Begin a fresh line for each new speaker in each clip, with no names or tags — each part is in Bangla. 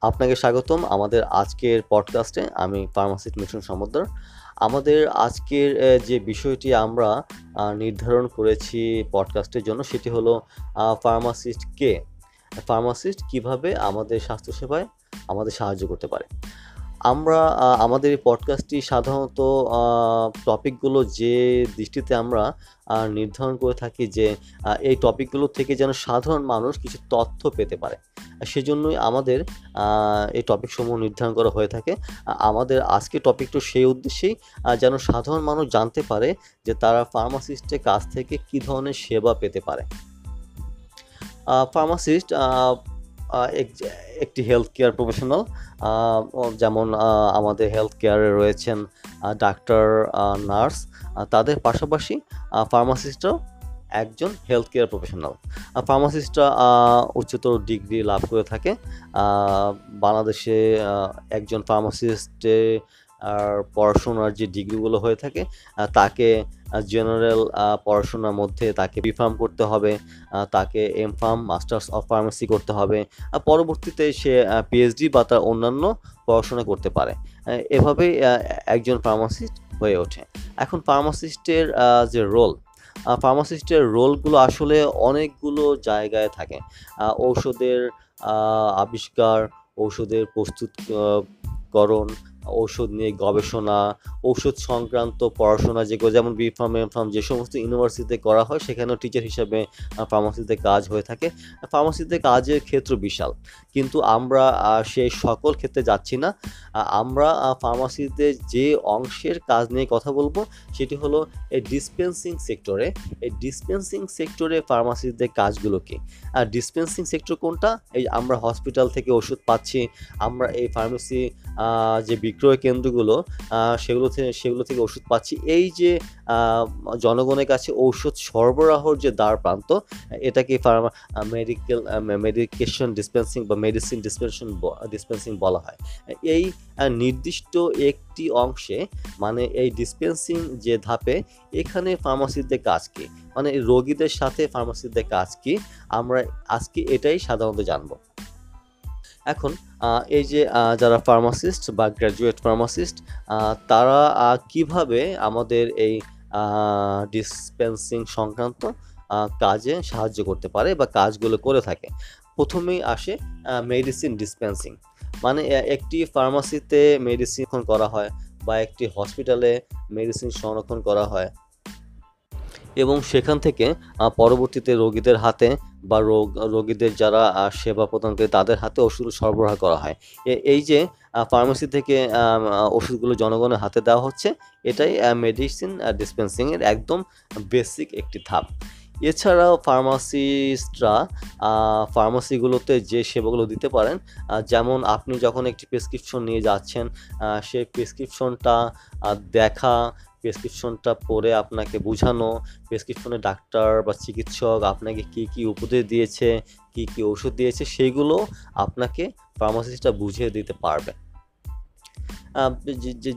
আপনাকে স্বাগতম আমাদের আজকের পডকাস্টে। আমি ফার্মাসিস্ট মিঠুন সমদ্দার। আমাদের আজকের যে বিষয়টি আমরা নির্ধারণ করেছি পডকাস্টের জন্য সেটি হলো ফার্মাসিস্ট কে? ফার্মাসিস্ট কিভাবে আমাদের স্বাস্থ্যসেবায় আমাদের সাহায্য করতে পারে? আমরা আমাদের এই পডকাস্টটি সাধারণত টপিকগুলো যে দৃষ্টিতে আমরা নির্ধারণ করে থাকি যে এই টপিকগুলো থেকে যেন সাধারণ মানুষ কিছু তথ্য পেতে পারে। সেজন্যই আমাদের এই টপিকসমূহ নির্ধারণ করা হয়ে থাকে। আমাদের আজকের টপিকটা সেই উদ্দেশ্যেই যেন সাধারণ মানুষ জানতে পারে যে তারা ফার্মাসিস্টের কাছ থেকে কী ধরনের সেবা পেতে পারে। ফার্মাসিস্ট একটি হেলথ কেয়ার প্রফেশনাল। যেমন আমাদের হেলথ কেয়ারে রয়েছেন ডাক্তার, নার্স, তাদের পাশাপাশি ফার্মাসিস্টও একজন হেলথ কেয়ার প্রফেশনাল। ফার্মাসিস্টরা উচ্চতর ডিগ্রি লাভ করে থাকে। বাংলাদেশে একজন ফার্মাসিস্টের পড়াশোনার যে ডিগ্রিগুলো হয়ে থাকে তাকে জেনারেল পড়াশোনার মধ্যে তাকে বিফার্ম করতে হবে, তাকে এমফার্ম মাস্টার্স অফ ফার্মেসি করতে হবে, পরবর্তীতে সে পিএইচডি বা তার অন্যান্য পড়াশোনা করতে পারে। এভাবেই একজন ফার্মাসিস্ট হয়ে ওঠে। এখন ফার্মাসিস্টের যে ফার্মাসিস্টের রোলগুলো আসলে অনেকগুলো জায়গায় থাকে। ঔষধের আবিষ্কার, ঔষধের প্রস্তুতকরণ, ঔষধ নিয়ে গবেষণা, ঔষধ সংক্রান্ত পড়াশোনা যেগুলো যেমন বিফার্ম, এমফার্ম যে সমস্ত ইউনিভার্সিটিতে করা হয় সেখানেও টিচার হিসাবে ফার্মাসিতে কাজ হয়ে থাকে। ফার্মাসিতে কাজের ক্ষেত্র বিশাল, কিন্তু আমরা সেই সকল ক্ষেত্রে যাচ্ছি না। আমরা ফার্মাসিতে যে অংশের কাজ নিয়ে কথা বলবো সেটি হলো এই ডিসপেন্সিং সেক্টরে। এই ডিসপেন্সিং সেক্টরে ফার্মাসিদের কাজগুলো কি? আর ডিসপেন্সিং সেক্টর কোনটা? এই আমরা হসপিটাল থেকে ওষুধ পাচ্ছি, আমরা এই ফার্মেসি যে বিক্রয় কেন্দ্রগুলো সেগুলো থেকে ওষুধ পাচ্ছি। এই যে জনগণের কাছে ঔষধ সরবরাহর যে দ্বার প্রান্ত, এটাকে মেডিকেশন ডিসপেন্সিং বা মেডিসিন ডিসপেন্সিং বলা হয়। এই নির্দিষ্ট একটি অংশে, মানে এই ডিসপেন্সিং যে ধাপে, এখানে ফার্মাসিদের কাজ কি, মানে রোগীদের সাথে ফার্মাসিদের কাজ কি, আমরা আজকে এটাই সাধারণত জানবো। এখন এই যে যারা ফার্মাসিস্ট বা গ্র্যাজুয়েট ফার্মাসিস্ট, তারা কিভাবে আমাদের এই ডিসপেন্সিং সংক্রান্ত কাজে সাহায্য করতে পারে বা কাজগুলো করে থাকে। প্রথমেই আসে মেডিসিন ডিসপেন্সিং, মানে একটি ফার্মাসিতে মেডিসিন করা হয় বা একটি হসপিটালে মেডিসিন সংরক্ষণ করা হয় এবং সেখান থেকে পরবর্তীতে রোগীদের হাতে বা রোগীদের যারা সেবা প্রদান করে তাদের হাতে ওষুধ সরবরাহ করা হয়। এই যে ফার্মেসি থেকে ওষুধগুলো জনগণের হাতে দেওয়া হচ্ছে, এটাই মেডিসিন ডিসপেন্সিংয়ের একদম বেসিক একটি ধাপ। এছাড়াও ফার্মাসিস্টরা ফার্মাসিগুলোতে যে সেবাগুলো দিতে পারেন, যেমন আপনি যখন একটি প্রেসক্রিপশন নিয়ে যাচ্ছেন, সেই প্রেসক্রিপশনটা দেখা, প্রেসক্রিপশনটা পড়ে আপনাকে বুঝানো, প্রেসক্রিপশনে ডাক্তার বা চিকিৎসক আপনাকে কী কী উপদেশ দিয়েছে, কী কী ওষুধ দিয়েছে, সেইগুলো আপনাকে ফার্মাসিস্টরা বুঝিয়ে দিতে পারবে।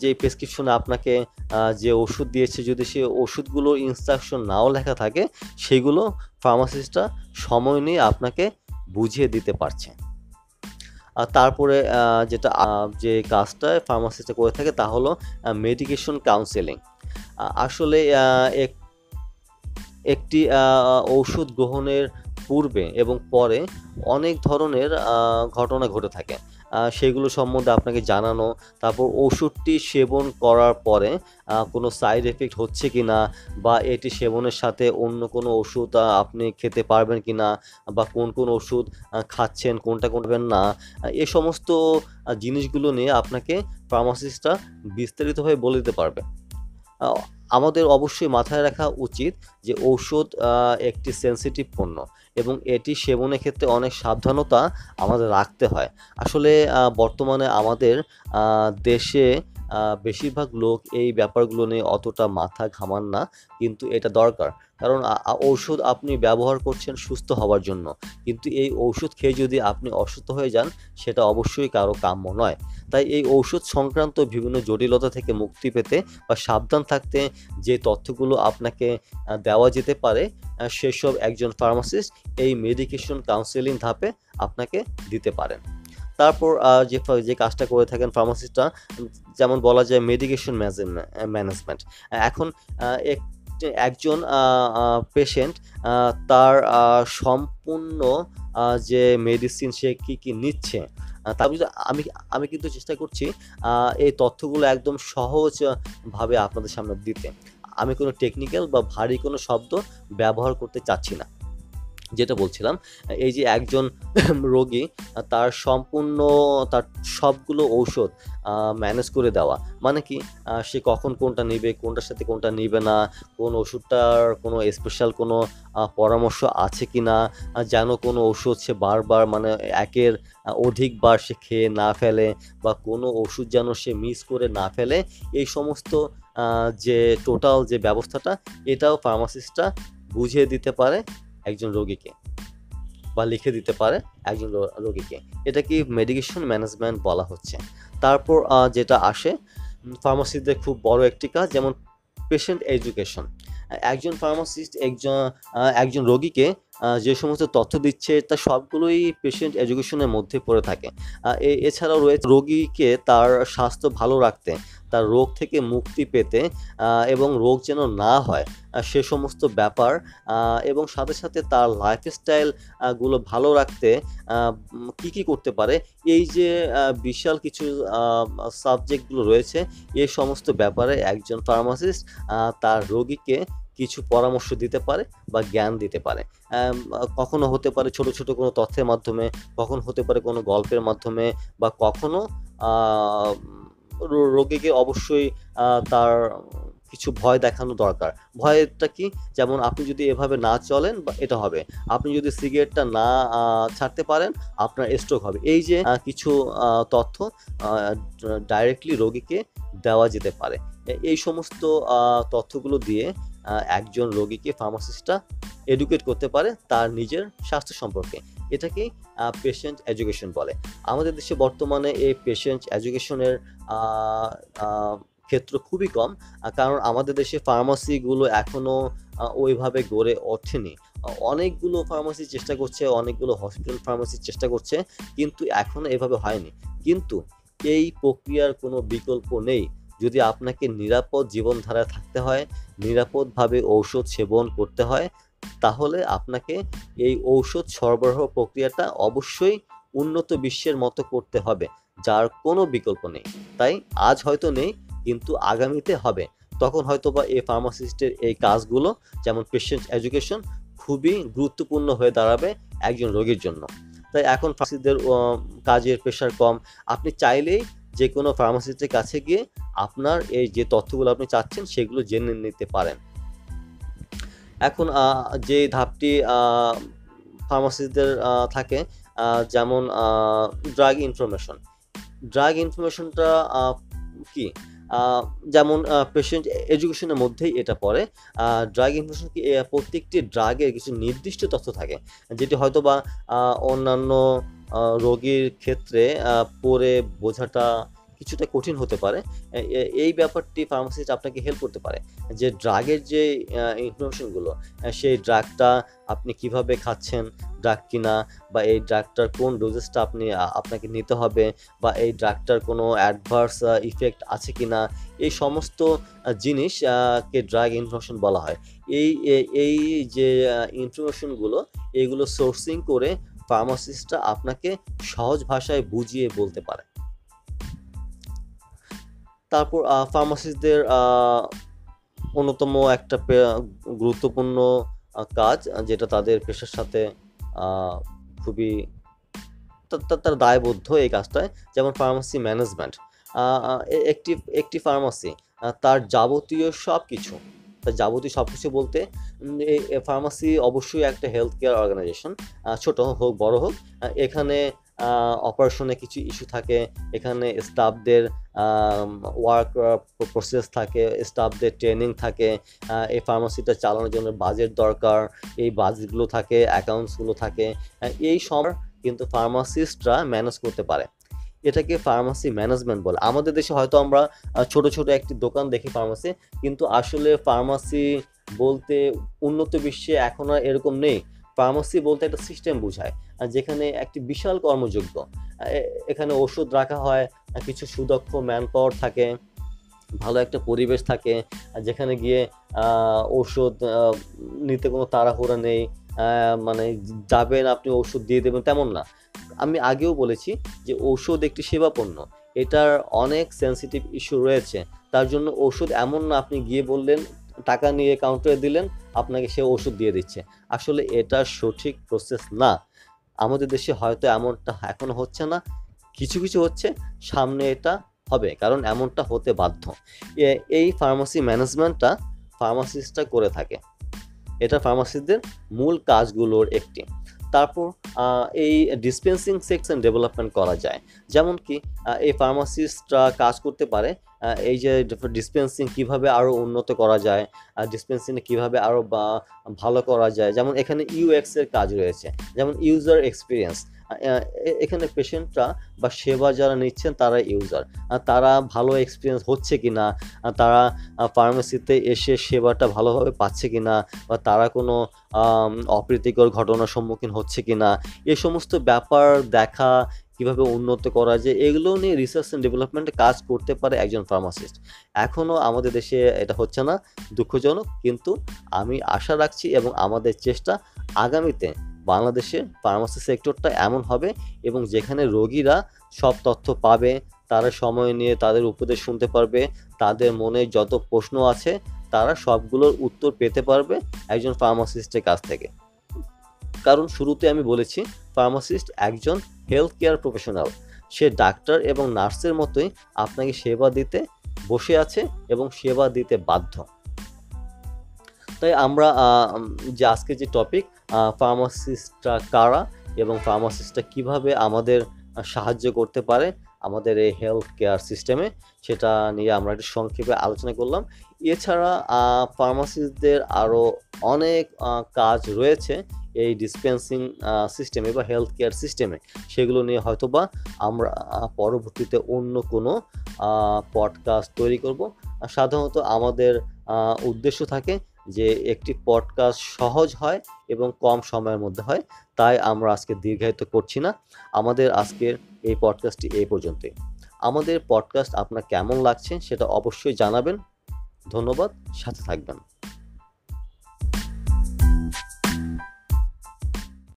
যে প্রেসক্রিপশনে আপনাকে যে ওষুধ দিয়েছে, যদি সেই ওষুধগুলোর ইনস্ট্রাকশন নাও লেখা থাকে, সেগুলো ফার্মাসিস্টরা সময় নিয়ে আপনাকে বুঝিয়ে দিতে পারছে। তারপরে যে কাজটা ফার্মাসিস্টরা করে থাকে তা হলো মেডিকেশন কাউন্সেলিং। আসলে একটি ঔষধ গ্রহণের পূর্বে এবং পরে অনেক ধরনের ঘটনা ঘটে থাকে, সেগুলো সম্বন্ধে আপনাকে জানানো, তারপর ওষুধটি সেবন করার পরে কোনো সাইড এফেক্ট হচ্ছে কি না, বা এটি সেবনের সাথে অন্য কোনো ওষুধ আপনি খেতে পারবেন কি না, বা কোন ওষুধ খাচ্ছেন, কোনটা করবেন না, এ সমস্ত জিনিসগুলো নিয়ে আপনাকে ফার্মাসিস্টরা বিস্তারিতভাবে বলে দিতে পারবে। আমাদের অবশ্যই মাথায় রাখা উচিত যে ঔষধ একটি সেনসিটিভ পণ্য এবং এটি সেবনের ক্ষেত্রে অনেক সাবধানতা আমাদের রাখতে হয়। আসলে বর্তমানে আমাদের দেশে বেশিরভাগ লোক এই ব্যাপারগুলো নিয়ে অতটা মাথা ঘামান না, কিন্তু এটা দরকার। কারণ ঔষধ আপনি ব্যবহার করছেন সুস্থ হওয়ার জন্য, কিন্তু এই ঔষধ খেয়ে যদি আপনি অসুস্থ হয়ে যান, সেটা অবশ্যই কারো কাম্য নয়। তাই এই ঔষধ সংক্রান্ত বিভিন্ন জটিলতা থেকে মুক্তি পেতে বা সাবধান থাকতে যে তথ্যগুলো আপনাকে দেওয়া যেতে পারে, সেসব একজন ফার্মাসিস্ট এই মেডিকেশন কাউন্সেলিং ধাপে আপনাকে দিতে পারেন। তারপর যে কাজটা করে থাকেন ফার্মাসিস্টরা, যেমন বলা যায় মেডিকেশন ম্যানেজমেন্ট। এখন একজন পেশেন্ট তার সম্পূর্ণ যে মেডিসিন সে কি নিচ্ছে, তার আমি কিন্তু চেষ্টা করছি এই তথ্যগুলো একদম সহজভাবে আপনাদের সামনে দিতে। আমি কোনো টেকনিক্যাল বা ভারী কোনো শব্দ ব্যবহার করতে চাচ্ছি না। যেটা বলছিলাম, এই যে একজন রোগী তার সম্পূর্ণ তার সবগুলো ঔষধ ম্যানেজ করে দেওয়া, মানে কি সে কখন কোনটা নিবে, কোনটার সাথে কোনটা নিবে না, কোন ওষুধটার কোনো স্পেশাল কোনো পরামর্শ আছে কি না, যেন কোনো ওষুধ সে বারবার মানে একের অধিকবার সে খেয়ে না ফেলে, বা কোনো ওষুধ যেন সে মিস করে না ফেলে। এই সমস্ত যে টোটাল যে ব্যবস্থাটা, এটাও ফার্মাসিস্টরা বুঝিয়ে দিতে পারে একজন রোগীকে, বা লিখে দিতে পারে একজন রোগীকে। এটা কি মেডিকেশন ম্যানেজমেন্ট বলা হচ্ছে। তারপর যেটা আসে ফার্মাসিস্টদের খুব বড় একটি কাজ, যেমন পেশেন্ট এডুকেশন। একজন ফার্মাসিস্ট একজন রোগীকে যে সমস্ত তথ্য দিচ্ছে, তা সবগুলোই পেশেন্ট এডুকেশনের মধ্যে পড়ে থাকে। এছাড়াও রয়েছে রোগীকে তার স্বাস্থ্য ভালো রাখতে, তার রোগ থেকে মুক্তি পেতে, এবং রোগ যেন না হয় সে সমস্ত ব্যাপার, এবং সাথে সাথে তার লাইফস্টাইল গুলো ভালো রাখতে কি করতে পারে, এই যে বিশাল কিছু সাবজেক্টগুলো রয়েছে, এই সমস্ত ব্যাপারে একজন ফার্মাসিস্ট তার রোগীকে কিছু পরামর্শ দিতে পারে বা জ্ঞান দিতে পারে। কখনো হতে পারে ছোট ছোট কোনো তথ্যের মাধ্যমে, কখনো হতে পারে কোনো গল্পের মাধ্যমে, বা কখনো রোগীকে অবশ্যই তার কিছু ভয় দেখানো দরকার। ভয়টা কি, যেমন আপনি যদি এভাবে না চলেন বা এটা হবে, আপনি যদি সিগারেটটা না ছাড়তে পারেন আপনার স্ট্রোক হবে। এই যে কিছু তথ্য ডাইরেক্টলি রোগীকে দেওয়া যেতে পারে। এই সমস্ত তথ্যগুলো দিয়ে একজন রোগীকে ফার্মাসিস্টরা এডুকেট করতে পারে তার নিজের স্বাস্থ্য সম্পর্কে। এটাকেই পেশেন্ট এডুকেশন বলে। আমাদের দেশে বর্তমানে এই পেশেন্ট এডুকেশনের ক্ষেত্র খুবই কম, কারণ আমাদের দেশে ফার্মাসিগুলো এখনও ওইভাবে গড়ে ওঠেনি। অনেকগুলো ফার্মাসি চেষ্টা করছে, অনেকগুলো হসপিটাল ফার্মাসি চেষ্টা করছে, কিন্তু এখনও এভাবে হয়নি। কিন্তু এই প্রক্রিয়ার কোনো বিকল্প নেই। যদি আপনাকে নিরাপদ জীবনধারায় থাকতে হয়, নিরাপদভাবে ঔষধ সেবন করতে হয়, তাহলে আপনাকে এই ঔষধ সরবরাহ প্রক্রিয়াটা অবশ্যই উন্নত বিশ্বের মতো করতে হবে, যার কোনো বিকল্প নেই। তাই আজ হয়তো নেই, কিন্তু আগামীতে হবে। তখন হয়তোবা এই ফার্মাসিস্টের এই কাজগুলো, যেমন পেশেন্ট এডুকেশন, খুবই গুরুত্বপূর্ণ হয়ে দাঁড়াবে একজন রোগীর জন্য। তাই এখন ফার্মাসিস্টদের কাজের প্রেশার কম। আপনি চাইলেই যে কোনো ফার্মাসিস্টের কাছে গিয়ে আপনার এই যে তথ্যগুলো আপনি চাচ্ছেন সেগুলো জেনে নিতে পারেন। এখন যে ধাপটি ফার্মাসিস্টদের থাকে, যেমন ড্রাগ ইনফরমেশনটা কি, যেমন পেশেন্ট এডুকেশনের মধ্যেই এটা পড়ে। ড্রাগ ইনফরমেশন কি, প্রত্যেকটি ড্রাগের কিছু নির্দিষ্ট তথ্য থাকে, যেটি হয়তো বা অন্যান্য রোগীর ক্ষেত্রে পড়ে বোঝাটা কিছুটা কঠিন হতে পারে। এই ব্যাপারটি ফার্মাসিস্ট আপনাকে হেল্প করতে পারে, যে ড্রাগের যে ইনফরমেশনগুলো, সেই ড্রাগটা আপনি কিভাবে খাচ্ছেন, ড্রাগ কিনা, বা এই ড্রাগটার কোন ডোজেসটা আপনাকে নিতে হবে, বা এই ড্রাগটার কোনো অ্যাডভার্স ইফেক্ট আছে কিনা, এই সমস্ত জিনিস কে ড্রাগ ইনফরমেশন বলা হয়। এই যে ইনফরমেশনগুলো, এইগুলো সোর্সিং করে ফার্মাসিস্টরা আপনাকে সহজ ভাষায় বুঝিয়ে বলতে পারে। তারপর ফার্মাসিস্টদের অন্যতম একটা গুরুত্বপূর্ণ কাজ, যেটা তাদের পেশার সাথে খুবই তারা দায়বদ্ধ এই কাজটায়, যেমন ফার্মাসি ম্যানেজমেন্ট। একটি ফার্মাসি তার যাবতীয় সব কিছু বলতে, এই ফার্মাসি অবশ্যই একটা হেলথ কেয়ার অর্গানাইজেশন, ছোট হোক বড় হোক। এখানে অপারেশনে কিছু ইস্যু থাকে, এখানে স্টাফদের ওয়ার্ক প্রসেস থাকে, স্টাফদের ট্রেনিং থাকে, এই ফার্মাসিটা চালানোর জন্য বাজেট দরকার, এই বাজেটগুলো থাকে, অ্যাকাউন্টসগুলো থাকে, এই সব কিন্তু ফার্মাসিস্টরা ম্যানেজ করতে পারে। এটাকে ফার্মাসি ম্যানেজমেন্ট বলে। আমাদের দেশে হয়তো আমরা ছোট ছোট একটি দোকান দেখি ফার্মাসি, কিন্তু আসলে ফার্মাসি বলতে উন্নত বিশ্বে এখন আর এরকম নেই। ফার্মাসি বলতে একটা সিস্টেম বোঝায়, যেখানে একটি বিশাল কর্মযোগ্য, এখানে ওষুধ রাখা হয়, কিছু সুদক্ষ ম্যান পাওয়ার থাকে, ভালো একটা পরিবেশ থাকে, যেখানে গিয়ে ঔষধ নিতে কোনো তাড়াহুড়া নেই, মানে যাবেন আপনি ওষুধ দিয়ে দেবেন তেমন না। আমি আগেও বলেছি যে ঔষধ একটি সেবা পণ্য, এটার অনেক সেন্সিটিভ ইস্যু রয়েছে। তার জন্য ওষুধ এমন না আপনি গিয়ে বললেন, টাকা নিয়ে কাউন্টারে দিলেন, আপনাকে সে ওষুধ দিয়ে দিচ্ছে। আসলে এটা সঠিক প্রসেস না। আমাদের দেশে হয়তো এমনটা এখনো হচ্ছে না, কিছু কিছু হচ্ছে, সামনে এটা হবে, কারণ এমনটা হতে বাধ্য। এই ফার্মাসি ম্যানেজমেন্টটা ফার্মাসিস্টরা করে থাকে, এটা ফার্মাসিস্টদের মূল কাজগুলোর একটি। তারপর এই ডিসপেন্সিং সেকশন ডেভেলপমেন্ট করা যায়, যেমন কি এই ফার্মাসিস্টরা কাজ করতে পারে এই যে ডিসপেন্সিং কীভাবে আরও উন্নত করা যায়, ডিসপেন্সিং কীভাবে আরও ভালো করা যায়। যেমন এখানে ইউএক্স এর কাজ রয়েছে, যেমন ইউজার এক্সপিরিয়েন্স। এখানে পেশেন্টরা বা সেবা যারা নিচ্ছেন তারা ইউজার, তারা ভালো এক্সপিরিয়েন্স হচ্ছে কি না, তারা ফার্মেসিতে এসে সেবাটা ভালোভাবে পাচ্ছে কি না, বা তারা কোনো অপ্রীতিকর ঘটনার সম্মুখীন হচ্ছে কি না, এ সমস্ত ব্যাপার দেখা, কীভাবে উন্নত করা যায়, এগুলো নিয়ে রিসার্চ অ্যান্ড ডেভেলপমেন্টে কাজ করতে পারে একজন ফার্মাসিস্ট। এখনও আমাদের দেশে এটা হচ্ছে না, দুঃখজনক, কিন্তু আমি আশা রাখছি এবং আমাদের চেষ্টা আগামীতে বাংলাদেশের ফার্মাসি সেক্টরটা এমন হবে এবং যেখানে রোগীরা সব তথ্য পাবে, তারা সময় নিয়ে তাদের উপদেশ শুনতে পারবে, তাদের মনে যত প্রশ্ন আছে তারা সবগুলোর উত্তর পেতে পারবে একজন ফার্মাসিস্টের কাছ থেকে। কারণ শুরুতে আমি বলেছি, ফার্মাসিস্ট একজন হেলথ কেয়ার প্রফেশনাল, সে ডাক্তার এবং নার্সের মতোই আপনাকে সেবা দিতে বসে আছে এবং সেবা দিতে বাধ্য। তাই আমরা যে আজকে যে টপিক, ফার্মাসিস্টরা কারা এবং ফার্মাসিস্টরা কিভাবে আমাদের সাহায্য করতে পারে আমাদের এই হেলথ কেয়ার সিস্টেমে, সেটা নিয়ে আমরা একটু সংক্ষেপে আলোচনা করলাম। এছাড়া ফার্মাসিস্টদের আরও অনেক কাজ রয়েছে এই ডিসপেন্সিং সিস্টেমে বা হেলথ কেয়ার সিস্টেমে, সেগুলো নিয়ে হয়তোবা আমরা পরবর্তীতে অন্য কোনো পডকাস্ট তৈরি করব। সাধারণত আমাদের উদ্দেশ্য থাকে যে একটি পডকাস্ট সহজ হয় এবং কম সময়ের মধ্যে হয়, তাই আমরা আজকে দীর্ঘায়িত করছি না। আমাদের আজকের এই পডকাস্টটি এই পর্যন্তই। আমাদের পডকাস্ট আপনার কেমন লাগছে সেটা অবশ্যই জানাবেন। ধন্যবাদ, সাথে থাকবেন।